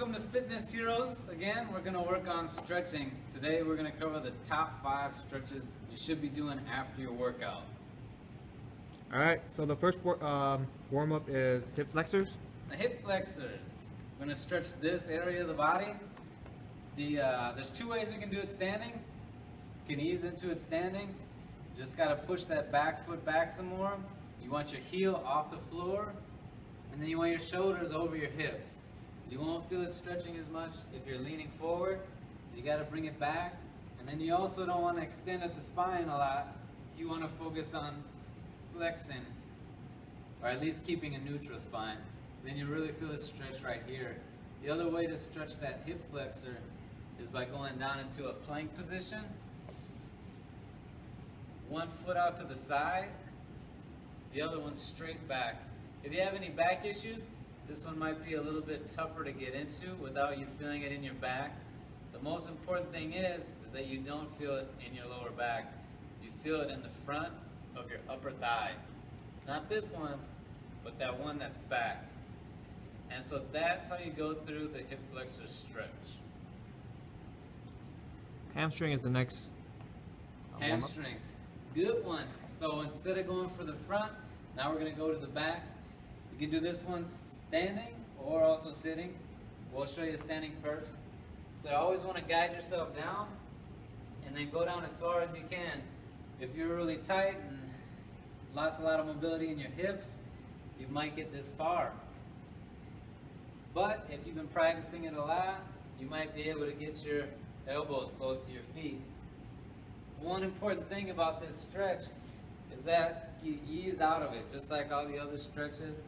Welcome to Fitness Heroes. Again, we're going to work on stretching. Today we're going to cover the top 5 stretches you should be doing after your workout. Alright, so the first warm-up is hip flexors. The hip flexors. We're going to stretch this area of the body. There's 2 ways we can do it standing. You can ease into it standing. You just got to push that back foot back some more. You want your heel off the floor, and then you want your shoulders over your hips. You won't feel it stretching as much if you're leaning forward. You got to bring it back, and then you also don't want to extend at the spine a lot. You want to focus on flexing, or at least keeping a neutral spine. Then you really feel it stretch right here. The other way to stretch that hip flexor is by going down into a plank position. One foot out to the side, the other one straight back. If you have any back issues, this one might be a little bit tougher to get into without you feeling it in your back. The most important thing is that you don't feel it in your lower back. You feel it in the front of your upper thigh. Not this one, but that one that's back. And so that's how you go through the hip flexor stretch. Hamstring is the next Hamstrings. Good one. So instead of going for the front, now we're going to go to the back. You can do this one standing or also sitting. We'll show you standing first. So you always want to guide yourself down and then go down as far as you can. If you're really tight and lost a lot of mobility in your hips, you might get this far. But if you've been practicing it a lot, you might be able to get your elbows close to your feet. One important thing about this stretch is that you ease out of it, just like all the other stretches.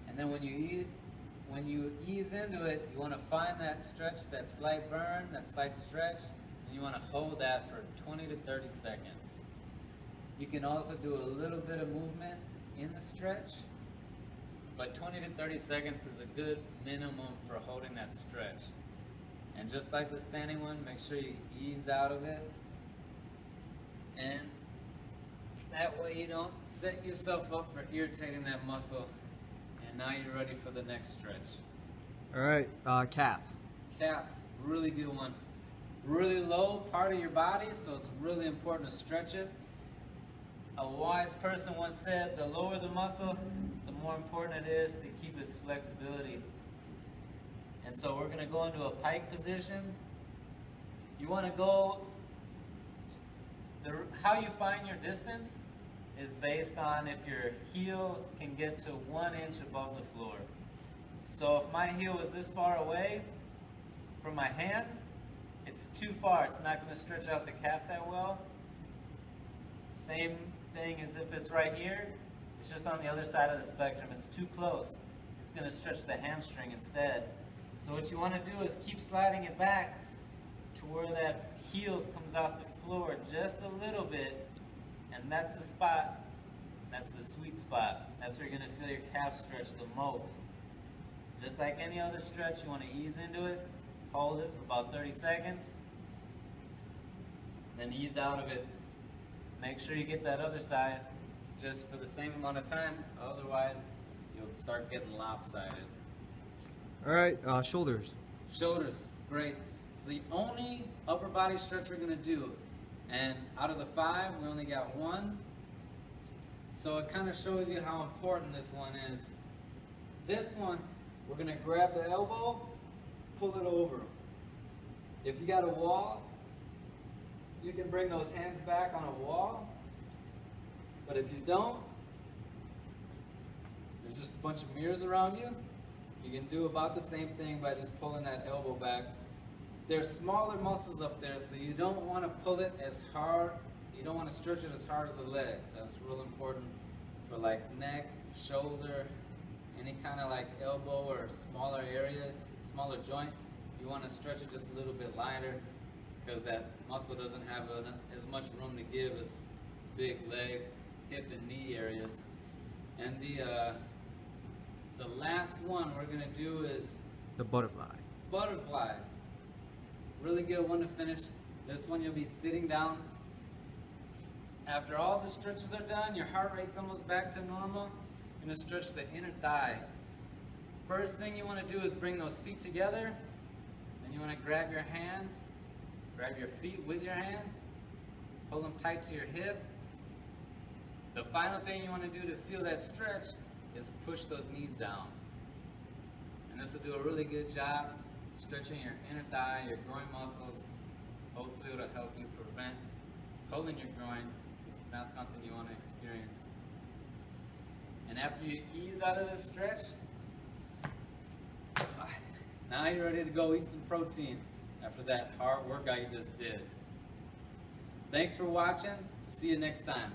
And then when you ease into it, you want to find that stretch, that slight burn, that slight stretch, and you want to hold that for 20 to 30 seconds. You can also do a little bit of movement in the stretch, but 20 to 30 seconds is a good minimum for holding that stretch. And just like the standing one, make sure you ease out of it. And that way you don't set yourself up for irritating that muscle. And now you're ready for the next stretch. Alright, calf. Calves, really good one. Really low part of your body, so it's really important to stretch it. A wise person once said, the lower the muscle, the more important it is to keep its flexibility. And so we're going to go into a pike position. You want to go, how you find your distance is based on if your heel can get to 1 inch above the floor. So if my heel is this far away from my hands, it's too far. It's not going to stretch out the calf that well. Same thing as if it's right here. It's just on the other side of the spectrum. It's too close. It's going to stretch the hamstring instead. So what you want to do is keep sliding it back to where that heel comes off the floor just a little bit, and that's the spot, that's the sweet spot. That's where you're going to feel your calf stretch the most. Just like any other stretch, you want to ease into it, hold it for about 30 seconds, then ease out of it. Make sure you get that other side just for the same amount of time, otherwise you'll start getting lopsided. Alright, shoulders. Shoulders, great. So the only upper body stretch we're going to do, and out of the 5, we only got 1. So it kind of shows you how important this one is. This one, we're going to grab the elbow, pull it over. If you got a wall, you can bring those hands back on a wall. But if you don't, there's just a bunch of mirrors around you. You can do about the same thing by just pulling that elbow back. There's smaller muscles up there, so you don't want to pull it as hard. You don't want to stretch it as hard as the legs. That's real important for like neck, shoulder, any kind of like elbow or smaller area, smaller joint. You want to stretch it just a little bit lighter because that muscle doesn't have as much room to give as big leg, hip, and knee areas. And the last one we're going to do is the butterfly. Butterfly. Really good one to finish. This one you'll be sitting down. After all the stretches are done, your heart rate's almost back to normal. You're going to stretch the inner thigh. first thing you want to do is bring those feet together. Then you want to grab your hands, grab your feet with your hands, pull them tight to your hip. The final thing you want to do to feel that stretch is push those knees down. And this will do a really good job stretching your inner thigh, your groin muscles. Hopefully it'll help you prevent pulling your groin, since it's not something you want to experience. And after you ease out of this stretch, now you're ready to go eat some protein after that hard workout you just did. Thanks for watching. See you next time.